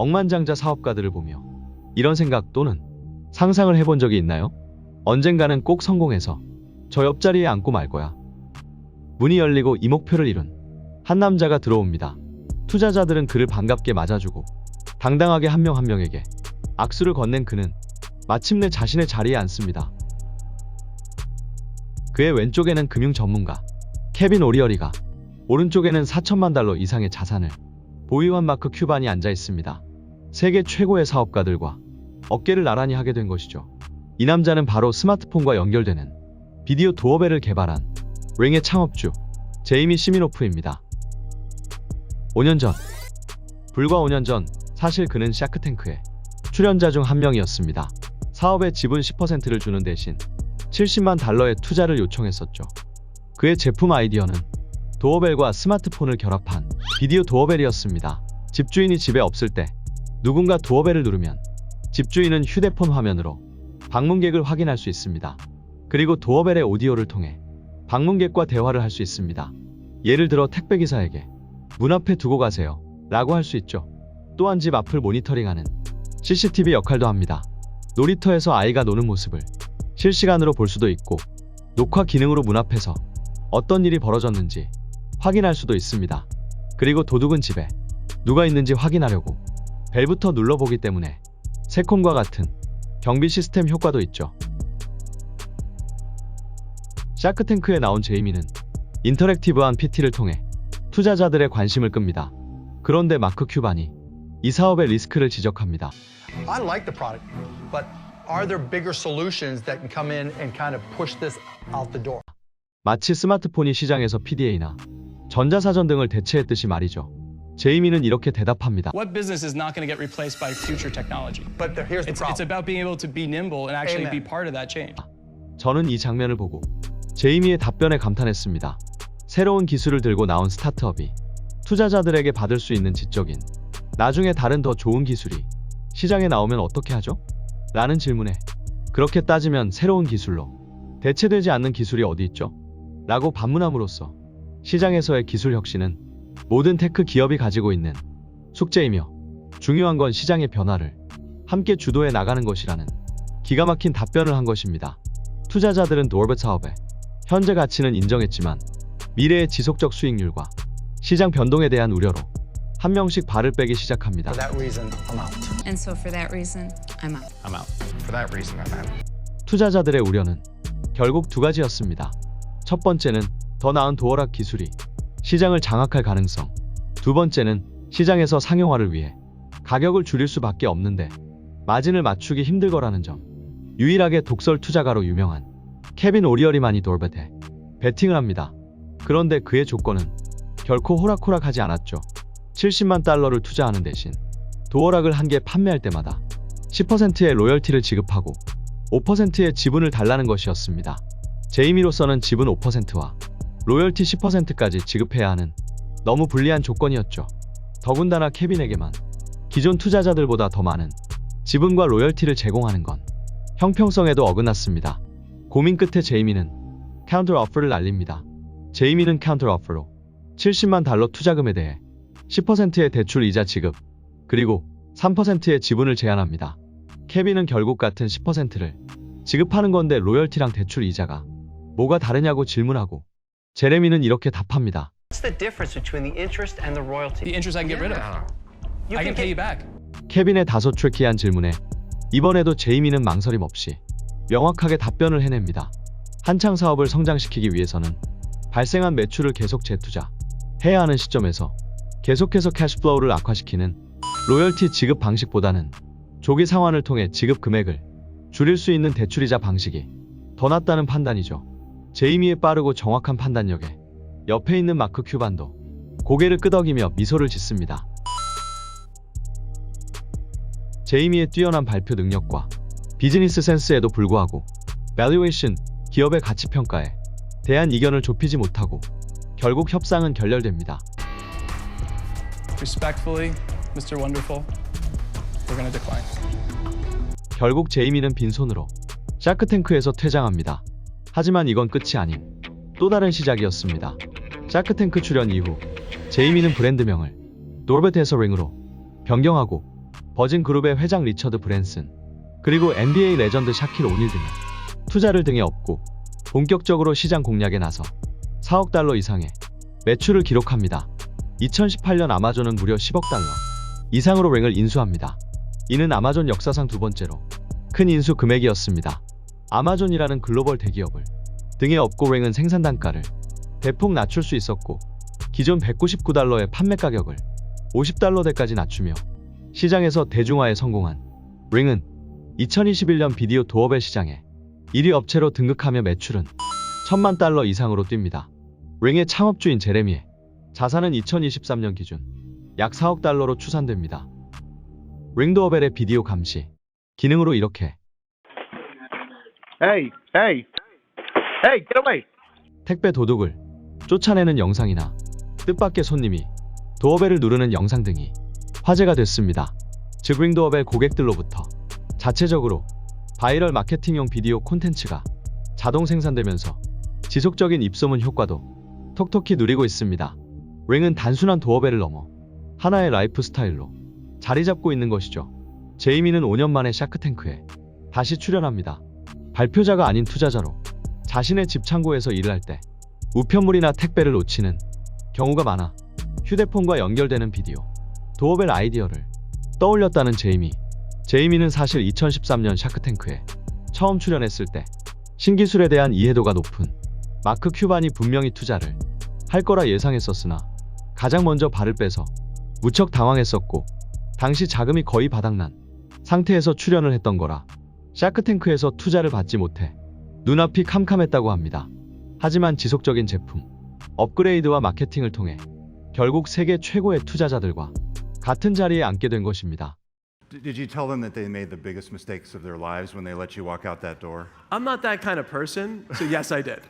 억만장자 사업가들을 보며 이런 생각 또는 상상을 해본 적이 있나요? 언젠가는 꼭 성공해서 저 옆자리에 앉고 말 거야. 문이 열리고 이 목표를 이룬 한 남자가 들어옵니다. 투자자들은 그를 반갑게 맞아주고 당당하게 한 명 한 명에게 악수를 건넨 그는 마침내 자신의 자리에 앉습니다. 그의 왼쪽에는 금융 전문가 케빈 오리어리가, 오른쪽에는 4천만 달러 이상의 자산을 보유한 마크 큐반이 앉아 있습니다. 세계 최고의 사업가들과 어깨를 나란히 하게 된 것이죠. 이 남자는 바로 스마트폰과 연결되는 비디오 도어벨을 개발한 링의 창업주 제이미 시미노프입니다. 5년 전, 불과 5년 전 사실 그는 샤크탱크의 출연자 중 한 명이었습니다. 사업의 지분 10%를 주는 대신 70만 달러의 투자를 요청했었죠. 그의 제품 아이디어는 도어벨과 스마트폰을 결합한 비디오 도어벨이었습니다. 집주인이 집에 없을 때 누군가 도어벨을 누르면 집주인은 휴대폰 화면으로 방문객을 확인할 수 있습니다. 그리고 도어벨의 오디오를 통해 방문객과 대화를 할 수 있습니다. 예를 들어 택배기사에게 문 앞에 두고 가세요 라고 할 수 있죠. 또한 집 앞을 모니터링하는 CCTV 역할도 합니다. 놀이터에서 아이가 노는 모습을 실시간으로 볼 수도 있고 녹화 기능으로 문 앞에서 어떤 일이 벌어졌는지 확인할 수도 있습니다. 그리고 도둑은 집에 누가 있는지 확인하려고 벨부터 눌러보기 때문에 세콤과 같은 경비 시스템 효과도 있죠. 샤크탱크에 나온 제이미는 인터랙티브한 PT를 통해 투자자들의 관심을 끕니다. 그런데 마크 큐반이 이 사업의 리스크를 지적합니다. I like the product, but are there bigger solutions that can come in and kind of push this out the door? 마치 스마트폰이 시장에서 PDA나 전자사전 등을 대체했듯이 말이죠. 제이미는 이렇게 대답합니다. What business is not going to get replaced by future technology? But here's the It's problem. about being able to be nimble and actually Amen. be part of that change. 저는 이 장면을 보고 제이미의 답변에 감탄했습니다. 새로운 기술을 들고 나온 스타트업이 투자자들에게 받을 수 있는 지적인 나중에 다른 더 좋은 기술이 시장에 나오면 어떻게 하죠? 라는 질문에 그렇게 따지면 새로운 기술로 대체되지 않는 기술이 어디 있죠? 라고 반문함으로써 시장에서의 기술 혁신은 모든 테크 기업이 가지고 있는 숙제이며 중요한 건 시장의 변화를 함께 주도해 나가는 것이라는 기가 막힌 답변을 한 것입니다. 투자자들은 도어벨 사업의 현재 가치는 인정했지만 미래의 지속적 수익률과 시장 변동에 대한 우려로 한 명씩 발을 빼기 시작합니다. For that reason, I'm out. And so for that reason, I'm out. I'm out. For that reason, I'm out. 투자자들의 우려는 결국 두 가지였습니다. 첫 번째는 더 나은 도어락 기술이 시장을 장악할 가능성, 두 번째는 시장에서 상용화를 위해 가격을 줄일 수밖에 없는데 마진을 맞추기 힘들 거라는 점. 유일하게 독설 투자가로 유명한 케빈 오리어리만이 도어벨에 베팅을 합니다. 그런데 그의 조건은 결코 호락호락하지 않았죠. 70만 달러를 투자하는 대신 도어락을 한 개 판매할 때마다 10%의 로열티를 지급하고 5%의 지분을 달라는 것이었습니다. 제이미로서는 지분 5%와 로열티 10%까지 지급해야 하는 너무 불리한 조건이었죠. 더군다나 케빈에게만 기존 투자자들보다 더 많은 지분과 로열티를 제공하는 건 형평성에도 어긋났습니다. 고민 끝에 제이미는 카운터 오퍼를 날립니다. 제이미는 카운터 오퍼로 70만 달러 투자금에 대해 10%의 대출 이자 지급, 그리고 3%의 지분을 제한합니다. 케빈은 결국 같은 10%를 지급하는 건데 로열티랑 대출 이자가 뭐가 다르냐고 질문하고 제레미는 이렇게 답합니다. What's the difference between the interest and the royalty? The interest I can get rid of. You I can pay you back. 케빈의 다소 트리키한 질문에 이번에도 제이미는 망설임 없이 명확하게 답변을 해냅니다. 한창 사업을 성장시키기 위해서는 발생한 매출을 계속 재투자해야 하는 시점에서 계속해서 캐시플로우를 악화시키는 로열티 지급 방식보다는 조기 상환을 통해 지급 금액을 줄일 수 있는 대출이자 방식이 더 낫다는 판단이죠. 제이미의 빠르고 정확한 판단력에 옆에 있는 마크 큐반도 고개를 끄덕이며 미소를 짓습니다. 제이미의 뛰어난 발표 능력과 비즈니스 센스에도 불구하고 밸류에이션, 기업의 가치 평가에 대한 이견을 좁히지 못하고 결국 협상은 결렬됩니다. Respectfully, Mr. Wonderful, we're going to decline. 결국 제이미는 빈손으로 샤크탱크에서 퇴장합니다. 하지만 이건 끝이 아닌 또 다른 시작이었습니다. 샤크탱크 출연 이후 제이미는 브랜드명을 노르베트 해서링으로 변경하고 버진 그룹의 회장 리처드 브랜슨, 그리고 NBA 레전드 샤킬 오닐 등의 투자를 등에 업고 본격적으로 시장 공략에 나서 4억 달러 이상의 매출을 기록합니다. 2018년 아마존은 무려 10억 달러 이상으로 랭을 인수합니다. 이는 아마존 역사상 두 번째로 큰 인수 금액이었습니다. 아마존이라는 글로벌 대기업을 등에 업고 랭은 생산 단가를 대폭 낮출 수 있었고 기존 199달러의 판매 가격을 50달러대까지 낮추며 시장에서 대중화에 성공한 링은 2021년 비디오 도어벨 시장에 1위 업체로 등극하며 매출은 1000만 달러 이상으로 뜁니다. 링의 창업주인 제레미의 자산은 2023년 기준 약 4억 달러로 추산됩니다. 링 도어벨의 비디오 감시 기능으로 이렇게 Hey, hey, hey, get away! 택배 도둑을 쫓아내는 영상이나 뜻밖의 손님이 도어벨을 누르는 영상 등이 화제가 됐습니다. 즉 링 도어벨 고객들로부터 자체적으로 바이럴 마케팅용 비디오 콘텐츠가 자동 생산되면서 지속적인 입소문 효과도 톡톡히 누리고 있습니다. 링은 단순한 도어벨을 넘어 하나의 라이프 스타일로 자리 잡고 있는 것이죠. 제이미는 5년 만에 샤크탱크에 다시 출연합니다. 발표자가 아닌 투자자로 자신의 집 창고에서 일을 할 때 우편물이나 택배를 놓치는 경우가 많아 휴대폰과 연결되는 비디오 도어벨 아이디어를 떠올렸다는 제이미. 제이미는 사실 2013년 샤크탱크에 처음 출연했을 때 신기술에 대한 이해도가 높은 마크 큐반이 분명히 투자를 할 거라 예상했었으나 가장 먼저 발을 빼서 무척 당황했었고 당시 자금이 거의 바닥난 상태에서 출연을 했던 거라 샤크탱크에서 투자를 받지 못해 눈앞이 캄캄했다고 합니다. 하지만 지속적인 제품 업그레이드와 마케팅을 통해 결국 세계 최고의 투자자들과 같은 자리에 앉게 된 것입니다. Did you tell them that they made the biggest mistakes of their lives when they let you walk out that door? I'm not that kind of person, so yes, I did.